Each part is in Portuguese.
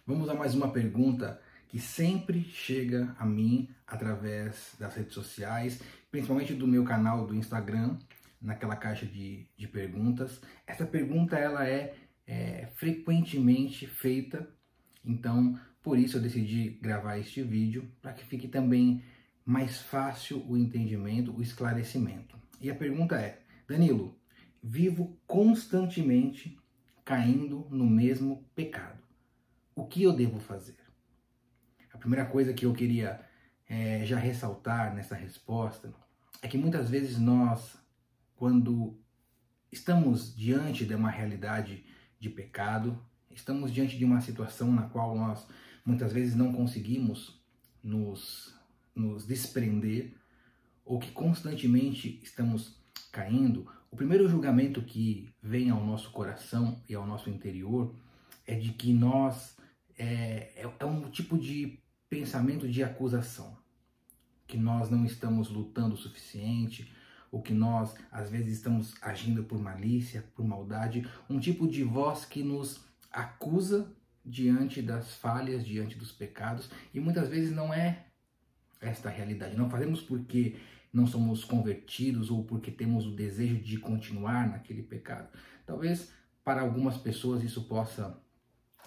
Vamos a mais uma pergunta que sempre chega a mim através das redes sociais, principalmente do meu canal do Instagram, naquela caixa de perguntas. Essa pergunta ela é frequentemente feita, então por isso eu decidi gravar este vídeo, para que fique também mais fácil o entendimento, o esclarecimento. E a pergunta é: Danilo, vivo constantemente caindo no mesmo pecado. O que eu devo fazer? A primeira coisa que eu queria já ressaltar nessa resposta é que muitas vezes nós, quando estamos diante de uma realidade de pecado, estamos diante de uma situação na qual nós muitas vezes não conseguimos nos desprender, ou que constantemente estamos caindo, o primeiro julgamento que vem ao nosso coração e ao nosso interior é de que nós é um tipo de pensamento de acusação, que nós não estamos lutando o suficiente, ou que nós às vezes estamos agindo por malícia, por maldade, um tipo de voz que nos acusa diante das falhas, diante dos pecados, e muitas vezes não é esta a realidade. Não fazemos porque não somos convertidos ou porque temos o desejo de continuar naquele pecado. Talvez para algumas pessoas isso possa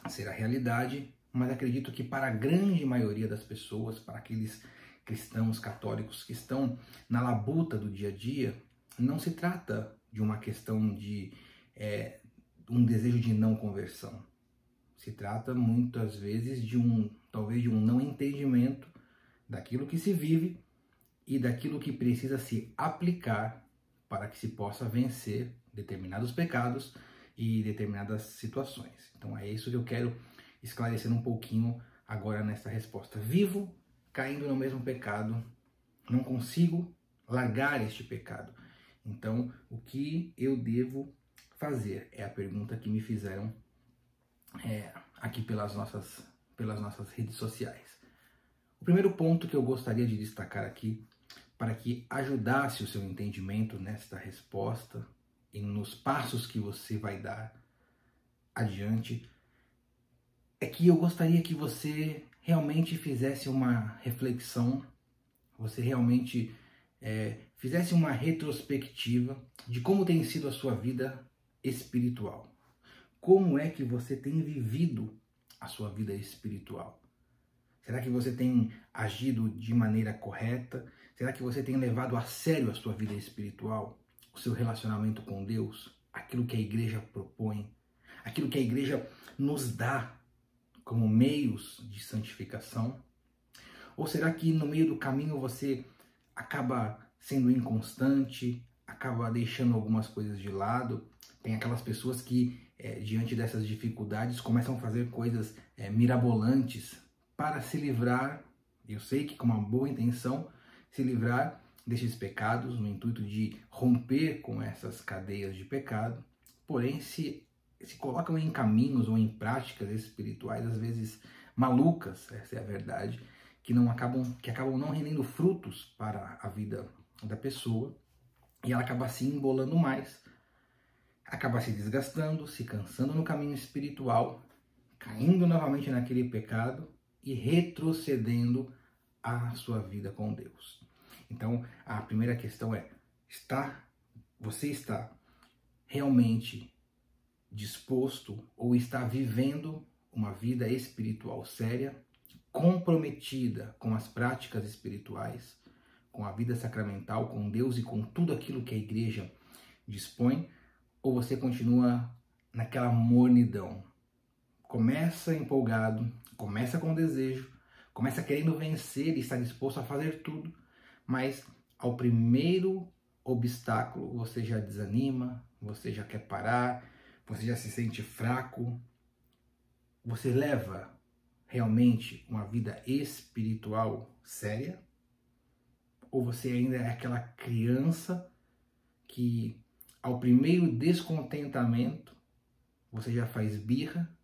ser a realidade, mas acredito que para a grande maioria das pessoas, para aqueles cristãos católicos que estão na labuta do dia a dia, não se trata de uma questão de um desejo de não conversão. Se trata muitas vezes de talvez de um não entendimento daquilo que se vive e daquilo que precisa se aplicar para que se possa vencer determinados pecados e determinadas situações. Então é isso que eu quero esclarecer um pouquinho agora nessa resposta. Vivo caindo no mesmo pecado, não consigo largar este pecado. Então, o que eu devo fazer? É a pergunta que me fizeram aqui pelas nossas redes sociais. O primeiro ponto que eu gostaria de destacar aqui, para que ajudasse o seu entendimento nesta resposta e nos passos que você vai dar adiante, é que eu gostaria que você realmente fizesse uma reflexão, você realmente fizesse uma retrospectiva de como tem sido a sua vida espiritual. Como é que você tem vivido a sua vida espiritual? Será que você tem agido de maneira correta? Será que você tem levado a sério a sua vida espiritual? O seu relacionamento com Deus? Aquilo que a igreja propõe? Aquilo que a igreja nos dá como meios de santificação? Ou será que no meio do caminho você acaba sendo inconstante, acaba deixando algumas coisas de lado? Tem aquelas pessoas que, diante dessas dificuldades, começam a fazer coisas mirabolantes para se livrar, eu sei que com uma boa intenção, se livrar destes pecados, no intuito de romper com essas cadeias de pecado, porém se colocam em caminhos ou em práticas espirituais, às vezes malucas, essa é a verdade, que acabam não rendendo frutos para a vida da pessoa, e ela acaba se embolando mais, acaba se desgastando, se cansando no caminho espiritual, caindo novamente naquele pecado e retrocedendo a sua vida com Deus. Então, a primeira questão é: você está realmente disposto ou está vivendo uma vida espiritual séria, comprometida com as práticas espirituais, com a vida sacramental, com Deus e com tudo aquilo que a igreja dispõe? Ou você continua naquela mornidão? Começa empolgado, começa com desejo, começa querendo vencer e está disposto a fazer tudo, mas ao primeiro obstáculo você já desanima, você já quer parar, você já se sente fraco. Você leva realmente uma vida espiritual séria? Ou você ainda é aquela criança que ao primeiro descontentamento você já faz birra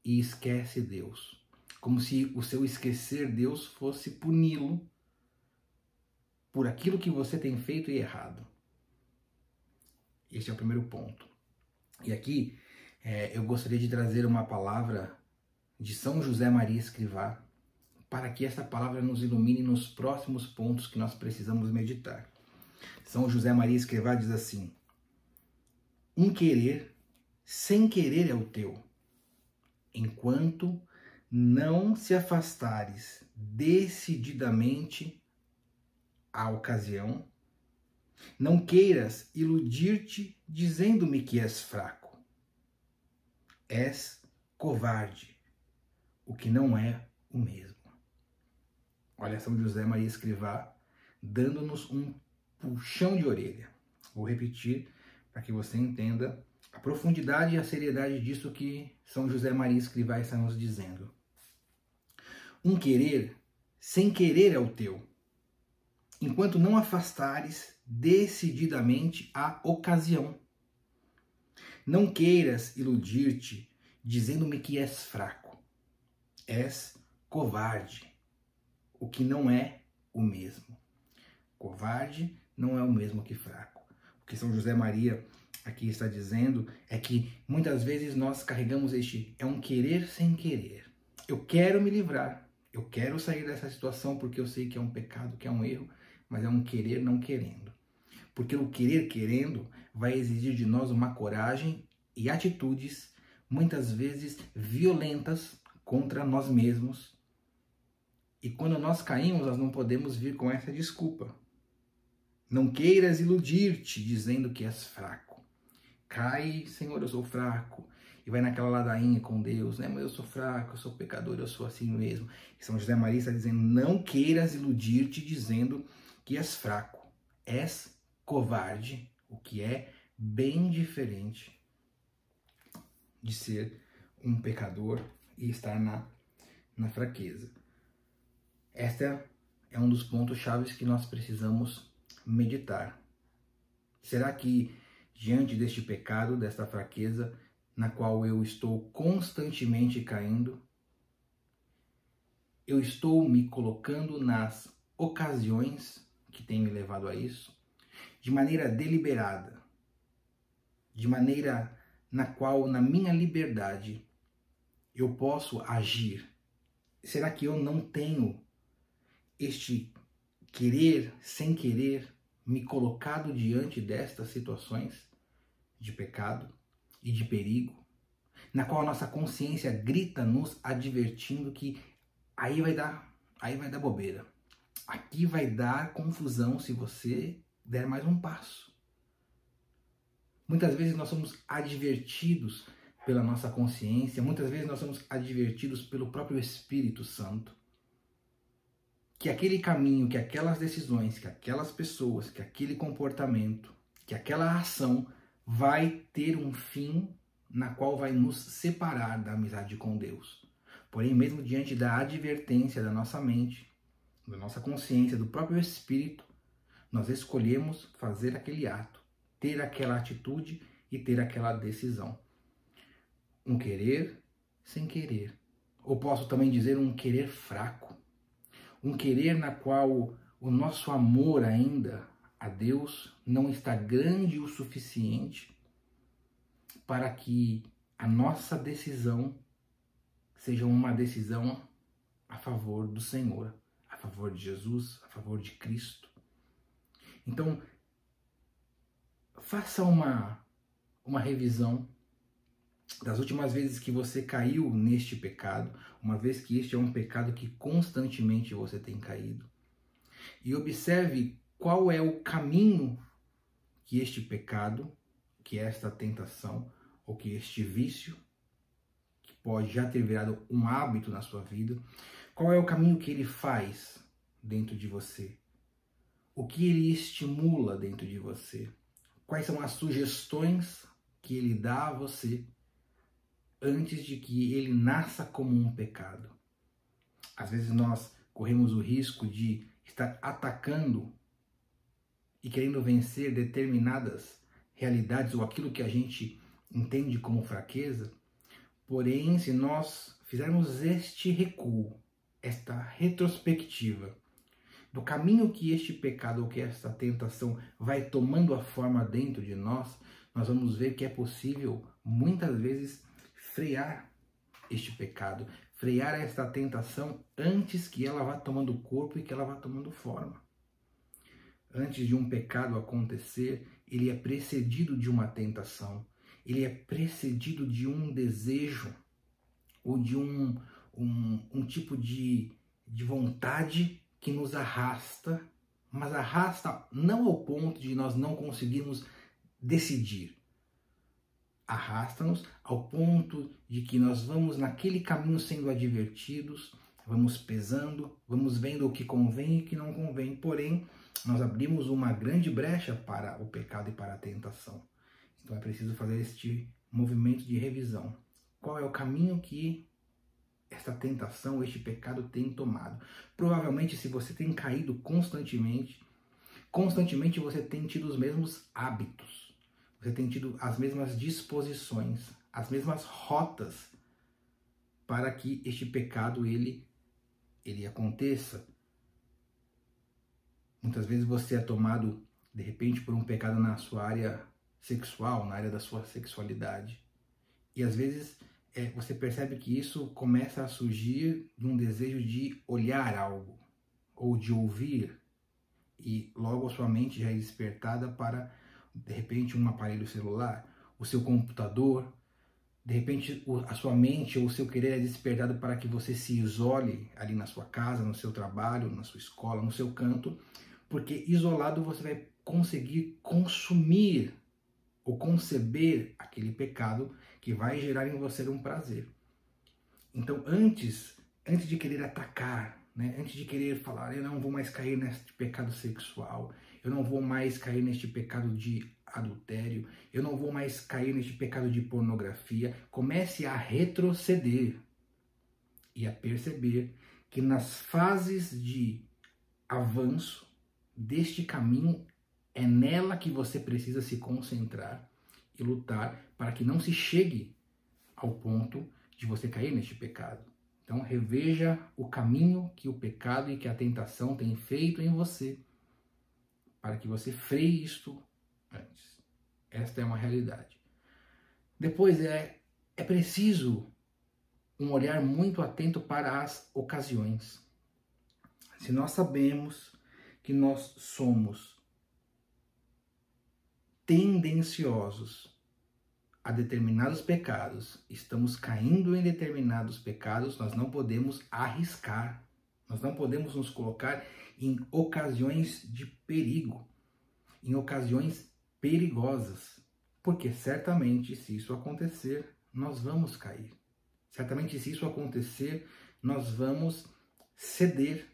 e esquece Deus? Como se o seu esquecer Deus fosse puni-lo por aquilo que você tem feito e errado. Esse é o primeiro ponto. E aqui eu gostaria de trazer uma palavra de São José Maria Escrivá, para que essa palavra nos ilumine nos próximos pontos que nós precisamos meditar. São José Maria Escrivá diz assim: um querer sem querer é o teu, enquanto não se afastares decididamente à ocasião. Não queiras iludir-te dizendo-me que és fraco. És covarde, o que não é o mesmo. Olha São José Maria Escrivá dando-nos um puxão de orelha. Vou repetir para que você entenda a profundidade e a seriedade disso que São José Maria Escrivá está nos dizendo. Um querer sem querer é o teu, enquanto não afastares decididamente a ocasião. Não queiras iludir-te dizendo-me que és fraco. És covarde, o que não é o mesmo. Covarde não é o mesmo que fraco. O que São José Maria aqui está dizendo é que muitas vezes nós carregamos é um querer sem querer. Eu quero me livrar, eu quero sair dessa situação porque eu sei que é um pecado, que é um erro, mas é um querer não querendo. Porque o querer querendo vai exigir de nós uma coragem e atitudes muitas vezes violentas contra nós mesmos. E quando nós caímos, nós não podemos vir com essa desculpa. Não queiras iludir-te dizendo que és fraco. Cai, Senhor, eu sou fraco. E vai naquela ladainha com Deus, né? Mas eu sou fraco, eu sou pecador, eu sou assim mesmo. E São José Maria está dizendo, não queiras iludir-te dizendo que és fraco. És covarde, o que é bem diferente de ser um pecador e estar na fraqueza. Esta é um dos pontos chaves que nós precisamos meditar. Será que diante deste pecado, desta fraqueza, na qual eu estou constantemente caindo, eu estou me colocando nas ocasiões que têm me levado a isso, de maneira deliberada, de maneira na qual, na minha liberdade, eu posso agir? Será que eu não tenho este querer sem querer me colocado diante destas situações de pecado e de perigo, na qual a nossa consciência grita nos advertindo que aí vai dar bobeira, aqui vai dar confusão se você der mais um passo. Muitas vezes nós somos advertidos pela nossa consciência, muitas vezes nós somos advertidos pelo próprio Espírito Santo, que aquele caminho, que aquelas decisões, que aquelas pessoas, que aquele comportamento, que aquela ação vai ter um fim na qual vai nos separar da amizade com Deus. Porém, mesmo diante da advertência da nossa mente, da nossa consciência, do próprio Espírito, nós escolhemos fazer aquele ato, ter aquela atitude e ter aquela decisão. Um querer sem querer. Ou posso também dizer um querer fraco. Um querer na qual o nosso amor ainda a Deus não está grande o suficiente para que a nossa decisão seja uma decisão a favor do Senhor, a favor de Jesus, a favor de Cristo. Então, faça uma revisão das últimas vezes que você caiu neste pecado, uma vez que este é um pecado que constantemente você tem caído. E observe qual é o caminho que este pecado, que esta tentação, ou que este vício, que pode já ter virado um hábito na sua vida, qual é o caminho que ele faz dentro de você? O que ele estimula dentro de você? Quais são as sugestões que ele dá a você antes de que ele nasça como um pecado? Às vezes nós corremos o risco de estar atacando e querendo vencer determinadas realidades ou aquilo que a gente entende como fraqueza. Porém, se nós fizermos este recuo, esta retrospectiva do caminho que este pecado ou que esta tentação vai tomando a forma dentro de nós, nós vamos ver que é possível, muitas vezes, frear este pecado, frear esta tentação antes que ela vá tomando corpo e que ela vá tomando forma. Antes de um pecado acontecer, ele é precedido de uma tentação, ele é precedido de um desejo ou de um tipo de vontade que nos arrasta, mas arrasta não ao ponto de nós não conseguirmos decidir. Arrasta-nos ao ponto de que nós vamos naquele caminho sendo advertidos, vamos pesando, vamos vendo o que convém e o que não convém, porém, nós abrimos uma grande brecha para o pecado e para a tentação. Então é preciso fazer este movimento de revisão. Qual é o caminho que esta tentação, este pecado tem tomado? Provavelmente, se você tem caído constantemente você tem tido os mesmos hábitos, você tem tido as mesmas disposições, as mesmas rotas para que este pecado ele aconteça. Muitas vezes você é tomado, de repente, por um pecado na sua área sexual, na área da sua sexualidade. E às vezes você percebe que isso começa a surgir de um desejo de olhar algo, ou de ouvir, e logo a sua mente já é despertada para, de repente, um aparelho celular, o seu computador. De repente, a sua mente ou o seu querer é despertado para que você se isole ali na sua casa, no seu trabalho, na sua escola, no seu canto, porque isolado você vai conseguir consumir ou conceber aquele pecado que vai gerar em você um prazer. Então, antes de querer atacar, antes de querer falar, eu não vou mais cair neste pecado sexual, eu não vou mais cair neste pecado de adultério, eu não vou mais cair neste pecado de pornografia, comece a retroceder e a perceber que nas fases de avanço deste caminho é nela que você precisa se concentrar e lutar para que não se chegue ao ponto de você cair neste pecado. Então reveja o caminho que o pecado e que a tentação têm feito em você, para que você freie isto antes. Esta é uma realidade. Depois é preciso um olhar muito atento para as ocasiões. Se nós sabemos que nós somos tendenciosos a determinados pecados, estamos caindo em determinados pecados, nós não podemos arriscar, nós não podemos nos colocar em ocasiões de perigo, em ocasiões perigosas, porque certamente se isso acontecer, nós vamos cair. Certamente se isso acontecer, nós vamos ceder,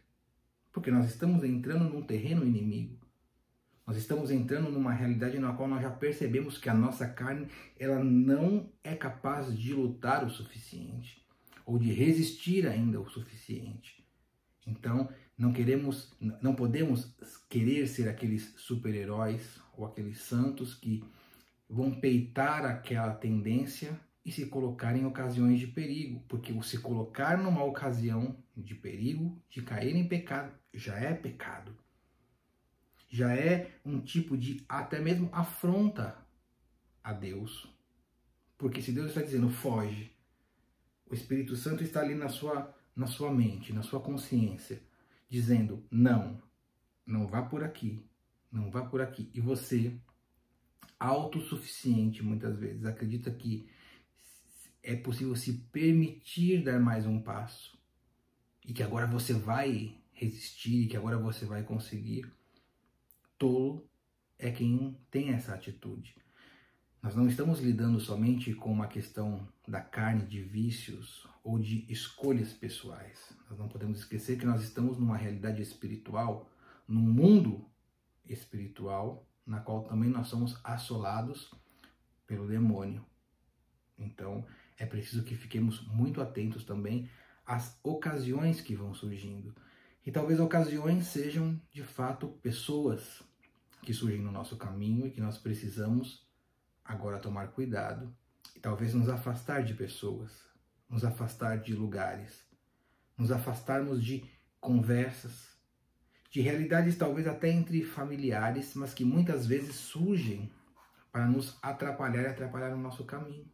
porque nós estamos entrando num terreno inimigo. Nós estamos entrando numa realidade na qual nós já percebemos que a nossa carne ela não é capaz de lutar o suficiente, ou de resistir ainda o suficiente. Então, não podemos querer ser aqueles super-heróis ou aqueles santos que vão peitar aquela tendência e se colocar em ocasiões de perigo, porque o se colocar numa ocasião de perigo, de cair em pecado, já é pecado. Já é um tipo de até mesmo afronta a Deus. Porque se Deus está dizendo foge, o Espírito Santo está ali na sua mente, na sua consciência, dizendo não vá por aqui, não vá por aqui. E você, autossuficiente muitas vezes, acredita que é possível se permitir dar mais um passo e que agora você vai resistir, que agora você vai conseguir. Tolo é quem tem essa atitude. Nós não estamos lidando somente com uma questão da carne, de vícios ou de escolhas pessoais. Nós não podemos esquecer que nós estamos numa realidade espiritual, num mundo espiritual, na qual também nós somos assolados pelo demônio. Então, é preciso que fiquemos muito atentos também às ocasiões que vão surgindo. E talvez ocasiões sejam, de fato, pessoas que surgem no nosso caminho e que nós precisamos agora tomar cuidado e talvez nos afastar de pessoas, nos afastar de lugares, nos afastarmos de conversas, de realidades talvez até entre familiares, mas que muitas vezes surgem para nos atrapalhar e atrapalhar o nosso caminho.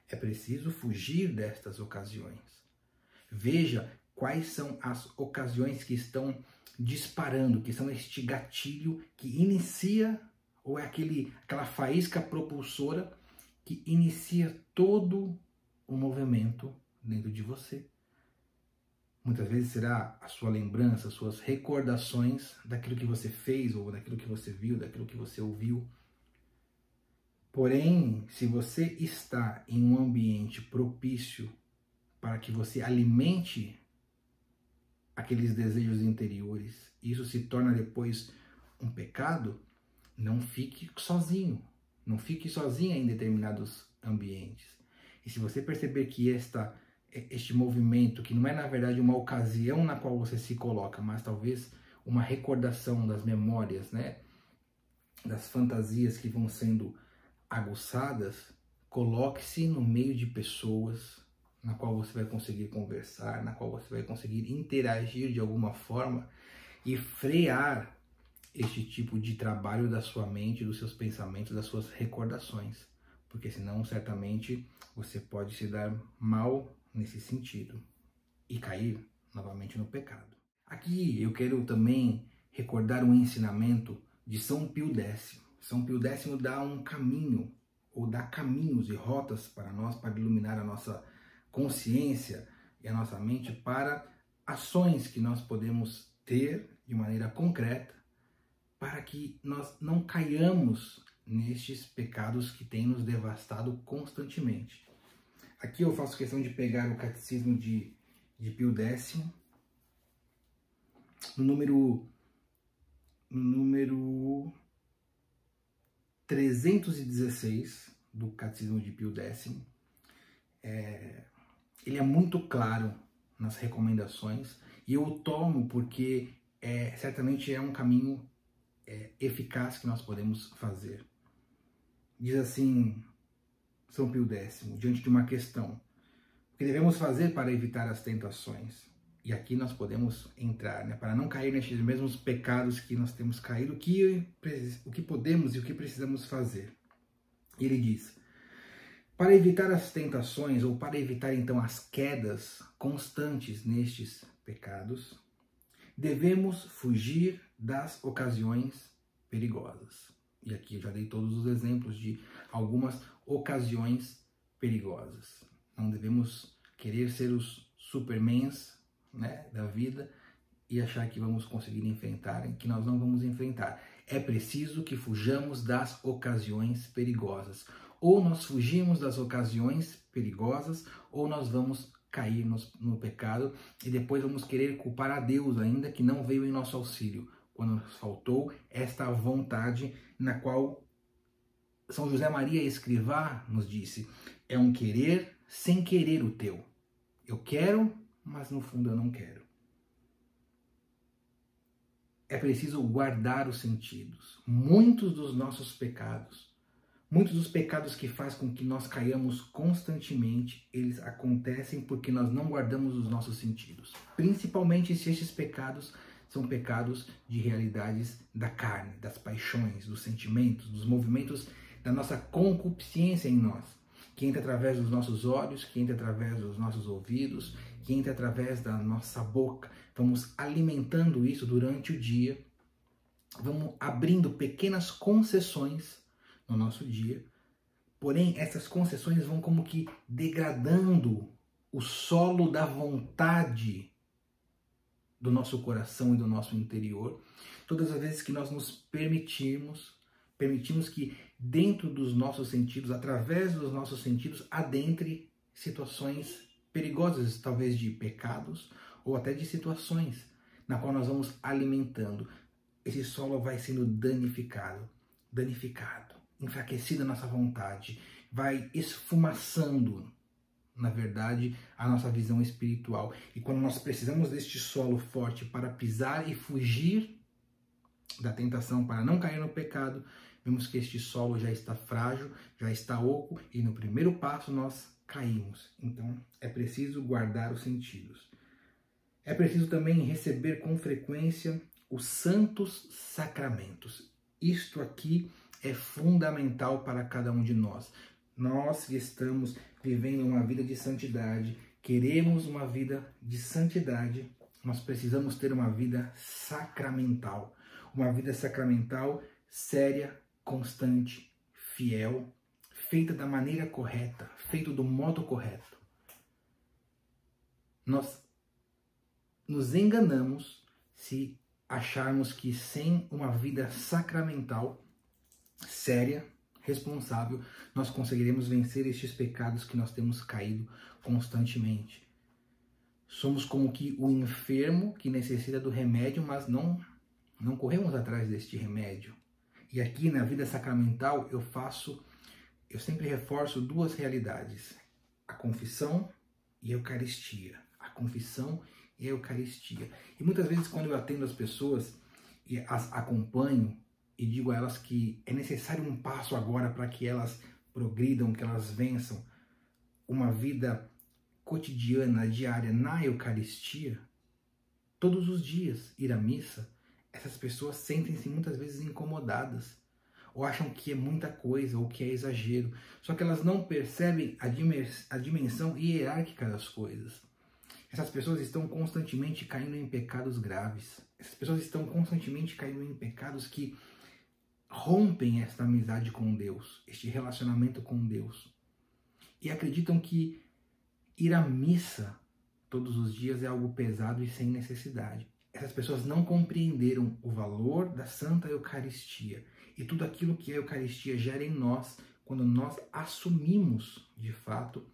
É preciso fugir destas ocasiões. Veja quais são as ocasiões que estão disparando, que são este gatilho que inicia, ou é aquela faísca propulsora que inicia todo o movimento dentro de você. Muitas vezes será a sua lembrança, suas recordações daquilo que você fez, ou daquilo que você viu, daquilo que você ouviu. Porém, se você está em um ambiente propício para que você alimente aqueles desejos interiores, isso se torna depois um pecado, não fique sozinho. Não fique sozinha em determinados ambientes. E se você perceber que este movimento, que não é na verdade uma ocasião na qual você se coloca, mas talvez uma recordação das memórias, né? Das fantasias que vão sendo aguçadas, coloque-se no meio de pessoas na qual você vai conseguir conversar, na qual você vai conseguir interagir de alguma forma e frear este tipo de trabalho da sua mente, dos seus pensamentos, das suas recordações. Porque senão, certamente, você pode se dar mal nesse sentido e cair novamente no pecado. Aqui eu quero também recordar um ensinamento de São Pio X. São Pio X dá um caminho, ou dá caminhos e rotas para nós, para iluminar a nossa consciência e a nossa mente para ações que nós podemos ter de maneira concreta para que nós não caiamos nestes pecados que têm nos devastado constantemente. Aqui eu faço questão de pegar o Catecismo de Pio X, no número 316 do Catecismo de Pio X. Ele é muito claro nas recomendações e eu o tomo porque certamente é um caminho eficaz que nós podemos fazer. Diz assim São Pio X, diante de uma questão: o que devemos fazer para evitar as tentações? E aqui nós podemos entrar, né, para não cair nesses mesmos pecados que nós temos caído, o que podemos e o que precisamos fazer. E ele diz: para evitar as tentações, ou para evitar então as quedas constantes nestes pecados, devemos fugir das ocasiões perigosas. E aqui eu já dei todos os exemplos de algumas ocasiões perigosas. Não devemos querer ser os supermans, né, da vida e achar que vamos conseguir enfrentar, que nós não vamos enfrentar. É preciso que fujamos das ocasiões perigosas. Ou nós fugimos das ocasiões perigosas, ou nós vamos cair no pecado e depois vamos querer culpar a Deus ainda que não veio em nosso auxílio, quando nos faltou esta vontade na qual São José Maria Escrivá nos disse: é um querer sem querer o teu. Eu quero, mas no fundo eu não quero. É preciso guardar os sentidos. Muitos dos nossos pecados, muitos dos pecados que fazem com que nós caiamos constantemente, eles acontecem porque nós não guardamos os nossos sentidos. Principalmente se estes pecados são pecados de realidades da carne, das paixões, dos sentimentos, dos movimentos da nossa concupiscência em nós, que entra através dos nossos olhos, que entra através dos nossos ouvidos, que entra através da nossa boca. Vamos alimentando isso durante o dia, vamos abrindo pequenas concessões no nosso dia, porém essas concessões vão como que degradando o solo da vontade do nosso coração e do nosso interior, todas as vezes que nós nos permitimos que dentro dos nossos sentidos, através dos nossos sentidos, adentre situações perigosas, talvez de pecados ou até de situações na qual nós vamos alimentando. Esse solo vai sendo danificado, enfraquecida a nossa vontade, vai esfumaçando, na verdade, a nossa visão espiritual. E quando nós precisamos deste solo forte para pisar e fugir da tentação, para não cair no pecado, vemos que este solo já está frágil, já está oco, e no primeiro passo nós caímos. Então, é preciso guardar os sentidos. É preciso também receber com frequência os santos sacramentos. Isto aqui é fundamental para cada um de nós. Nós que estamos vivendo uma vida de santidade, queremos uma vida de santidade, nós precisamos ter uma vida sacramental. Uma vida sacramental séria, constante, fiel, feita da maneira correta, feita do modo correto. Nós nos enganamos se acharmos que sem uma vida sacramental, séria, responsável, nós conseguiremos vencer estes pecados que nós temos caído constantemente. Somos como que o enfermo que necessita do remédio, mas não corremos atrás deste remédio. E aqui na vida sacramental eu sempre reforço duas realidades: a confissão e a Eucaristia. A confissão e a Eucaristia. E muitas vezes quando eu atendo as pessoas e as acompanho e digo a elas que é necessário um passo agora para que elas progridam, que elas vençam uma vida cotidiana, diária na Eucaristia, todos os dias ir à missa, essas pessoas sentem-se muitas vezes incomodadas, ou acham que é muita coisa, ou que é exagero, só que elas não percebem a dimensão hierárquica das coisas. Essas pessoas estão constantemente caindo em pecados graves, essas pessoas estão constantemente caindo em pecados que rompem esta amizade com Deus, este relacionamento com Deus, e acreditam que ir à missa todos os dias é algo pesado e sem necessidade. Essas pessoas não compreenderam o valor da Santa Eucaristia e tudo aquilo que a Eucaristia gera em nós quando nós assumimos de fato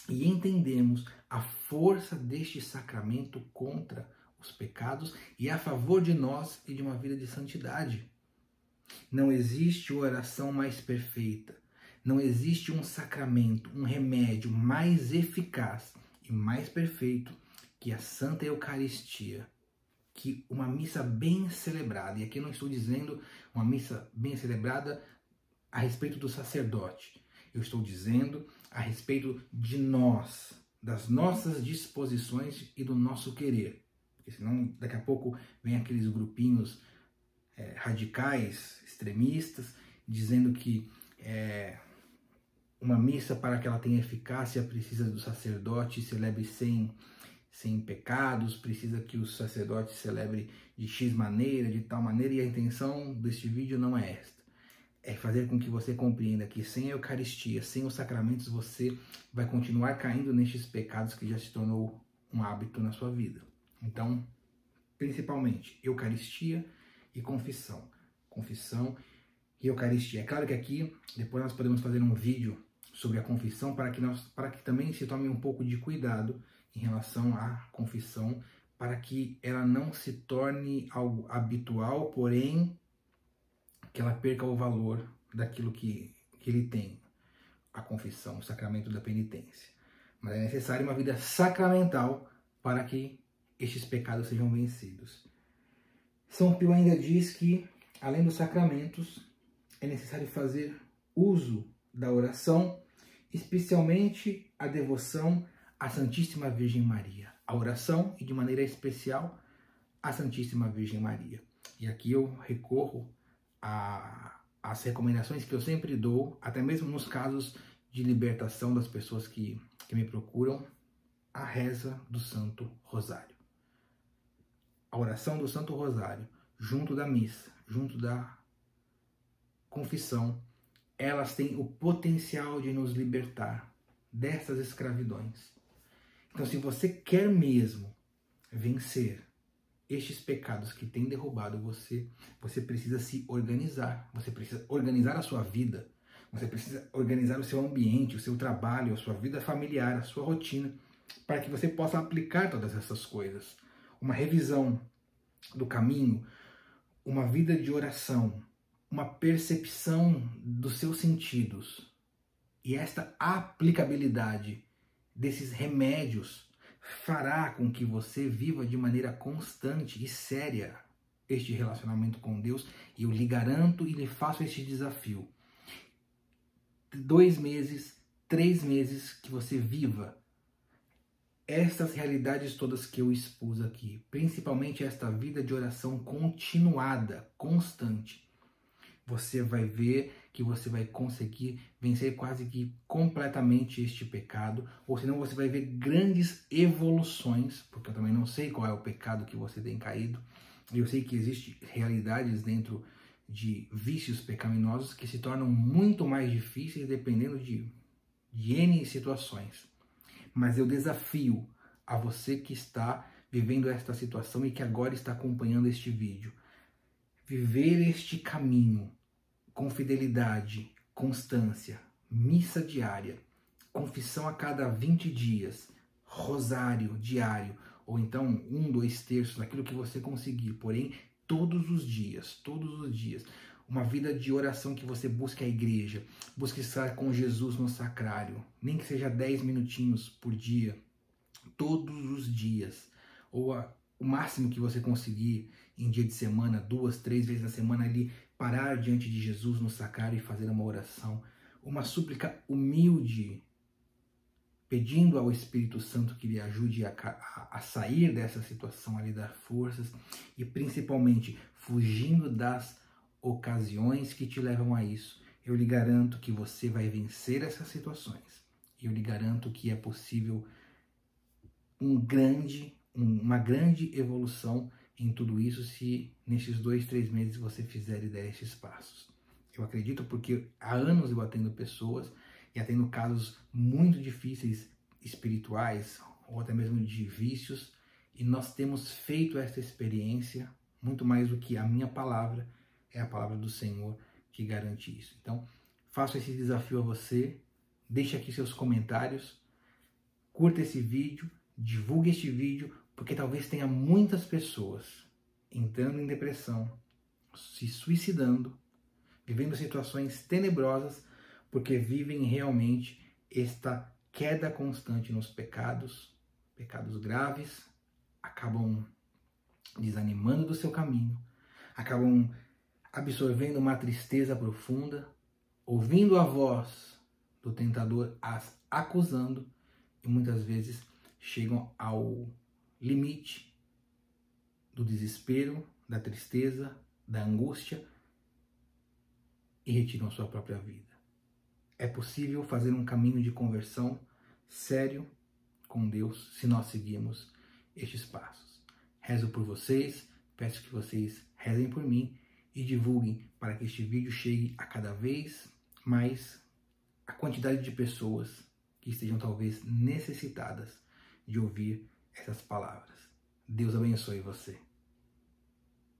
e entendemos a força deste sacramento contra os pecados e a favor de nós e de uma vida de santidade. Não existe oração mais perfeita. Não existe um sacramento, um remédio mais eficaz e mais perfeito que a Santa Eucaristia, que uma missa bem celebrada. E aqui eu não estou dizendo uma missa bem celebrada a respeito do sacerdote. Eu estou dizendo a respeito de nós, das nossas disposições e do nosso querer. Porque senão daqui a pouco vem aqueles grupinhos radicais, extremistas, dizendo que uma missa, para que ela tenha eficácia, precisa do sacerdote celebre sem pecados, precisa que o sacerdote celebre de X maneira, de tal maneira, e a intenção deste vídeo não é esta. É fazer com que você compreenda que sem a Eucaristia, sem os sacramentos, você vai continuar caindo nestes pecados que já se tornou um hábito na sua vida. Então, principalmente, Eucaristia e confissão. Confissão e Eucaristia. É claro que aqui, depois nós podemos fazer um vídeo sobre a confissão para que também se tome um pouco de cuidado em relação à confissão, para que ela não se torne algo habitual, porém que ela perca o valor daquilo que ele tem, a confissão, o sacramento da penitência. Mas é necessário uma vida sacramental para que estes pecados sejam vencidos. São Pio ainda diz que, além dos sacramentos, é necessário fazer uso da oração, especialmente a devoção à Santíssima Virgem Maria. A oração e, de maneira especial, à Santíssima Virgem Maria. E aqui eu recorro às recomendações que eu sempre dou, até mesmo nos casos de libertação das pessoas que me procuram, a reza do Santo Rosário. A oração do Santo Rosário, junto da missa, junto da confissão, elas têm o potencial de nos libertar dessas escravidões. Então, se você quer mesmo vencer estes pecados que têm derrubado você, você precisa se organizar, você precisa organizar a sua vida, você precisa organizar o seu ambiente, o seu trabalho, a sua vida familiar, a sua rotina, para que você possa aplicar todas essas coisas. Uma revisão do caminho, uma vida de oração, uma percepção dos seus sentidos. E esta aplicabilidade desses remédios fará com que você viva de maneira constante e séria este relacionamento com Deus. E eu lhe garanto e lhe faço este desafio. 2 meses, 3 meses que você viva estas realidades todas que eu expus aqui, principalmente esta vida de oração continuada, constante, você vai ver que você vai conseguir vencer quase que completamente este pecado, ou senão você vai ver grandes evoluções, porque eu também não sei qual é o pecado que você tem caído, e eu sei que existem realidades dentro de vícios pecaminosos que se tornam muito mais difíceis dependendo de N situações. Mas eu desafio a você que está vivendo esta situação e que agora está acompanhando este vídeo, viver este caminho com fidelidade, constância, missa diária, confissão a cada 20 dias, rosário diário, ou então 1, 2 terços, daquilo que você conseguir, porém todos os dias, uma vida de oração que você busque a igreja, busque estar com Jesus no sacrário, nem que seja 10 minutinhos por dia, todos os dias, ou o máximo que você conseguir em dia de semana, 2, 3 vezes na semana ali, parar diante de Jesus no sacrário e fazer uma oração, uma súplica humilde, pedindo ao Espírito Santo que lhe ajude a sair dessa situação, a lhe dar forças e principalmente fugindo das ocasiões que te levam a isso. Eu lhe garanto que você vai vencer essas situações. Eu lhe garanto que é possível uma grande evolução em tudo isso se nesses 2, 3 meses você fizer e der esses passos. Eu acredito porque há anos eu atendo pessoas e atendo casos muito difíceis espirituais ou até mesmo de vícios, e nós temos feito essa experiência muito mais do que a minha palavra, é a palavra do Senhor que garante isso. Então, faço esse desafio a você, deixe aqui seus comentários, curta esse vídeo, divulgue este vídeo, porque talvez tenha muitas pessoas entrando em depressão, se suicidando, vivendo situações tenebrosas, porque vivem realmente esta queda constante nos pecados graves, acabam desanimando do seu caminho, acabam absorvendo uma tristeza profunda, ouvindo a voz do tentador as acusando e muitas vezes chegam ao limite do desespero, da tristeza, da angústia e retiram a sua própria vida. É possível fazer um caminho de conversão sério com Deus se nós seguirmos estes passos. Rezo por vocês, peço que vocês rezem por mim e divulguem para que este vídeo chegue a cada vez mais a quantidade de pessoas que estejam talvez necessitadas de ouvir essas palavras. Deus abençoe você.